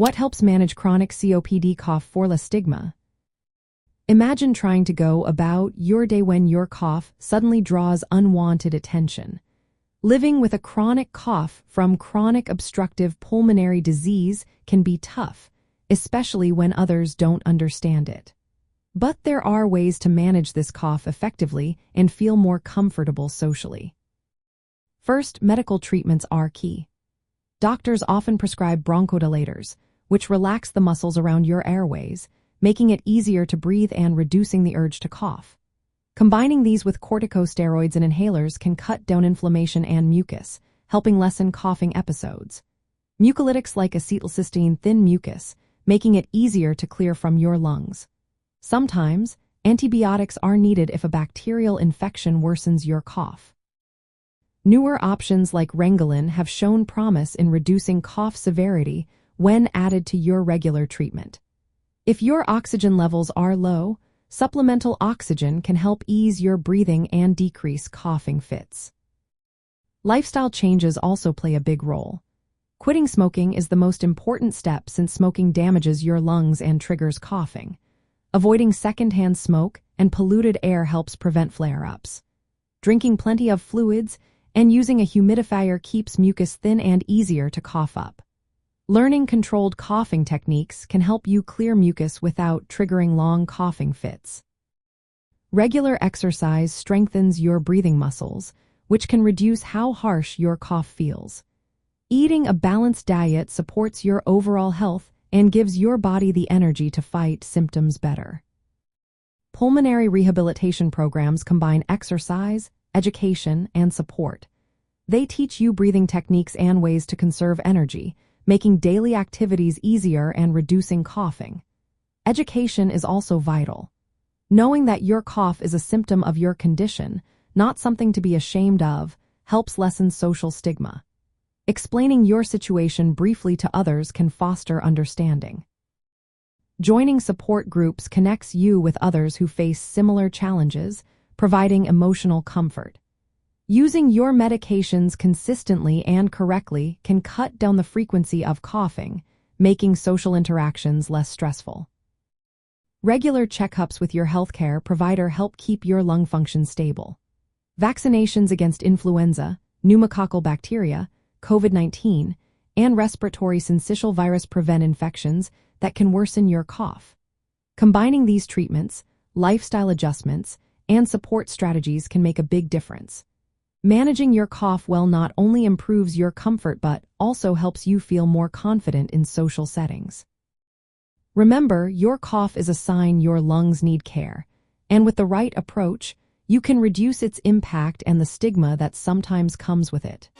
What helps manage chronic COPD cough for la stigma? Imagine trying to go about your day when your cough suddenly draws unwanted attention. Living with a chronic cough from chronic obstructive pulmonary disease can be tough, especially when others don't understand it. But there are ways to manage this cough effectively and feel more comfortable socially. First, medical treatments are key. Doctors often prescribe bronchodilators, which relax the muscles around your airways, making it easier to breathe and reducing the urge to cough. Combining these with corticosteroids and inhalers can cut down inflammation and mucus, helping lessen coughing episodes. Mucolytics like acetylcysteine thin mucus, making it easier to clear from your lungs. Sometimes, antibiotics are needed if a bacterial infection worsens your cough. Newer options like Rengalin have shown promise in reducing cough severity when added to your regular treatment. If your oxygen levels are low, supplemental oxygen can help ease your breathing and decrease coughing fits. Lifestyle changes also play a big role. Quitting smoking is the most important step since smoking damages your lungs and triggers coughing. Avoiding secondhand smoke and polluted air helps prevent flare-ups. Drinking plenty of fluids and using a humidifier keeps mucus thin and easier to cough up. Learning controlled coughing techniques can help you clear mucus without triggering long coughing fits. Regular exercise strengthens your breathing muscles, which can reduce how harsh your cough feels. Eating a balanced diet supports your overall health and gives your body the energy to fight symptoms better. Pulmonary rehabilitation programs combine exercise, education, and support. They teach you breathing techniques and ways to conserve energy, making daily activities easier and reducing coughing. Education is also vital. Knowing that your cough is a symptom of your condition, not something to be ashamed of, helps lessen social stigma. Explaining your situation briefly to others can foster understanding. Joining support groups connects you with others who face similar challenges, providing emotional comfort. Using your medications consistently and correctly can cut down the frequency of coughing, making social interactions less stressful. Regular checkups with your healthcare provider help keep your lung function stable. Vaccinations against influenza, pneumococcal bacteria, COVID-19, and respiratory syncytial virus prevent infections that can worsen your cough. Combining these treatments, lifestyle adjustments, and support strategies can make a big difference. Managing your cough well not only improves your comfort but also helps you feel more confident in social settings. Remember, your cough is a sign your lungs need care, and with the right approach, you can reduce its impact and the stigma that sometimes comes with it.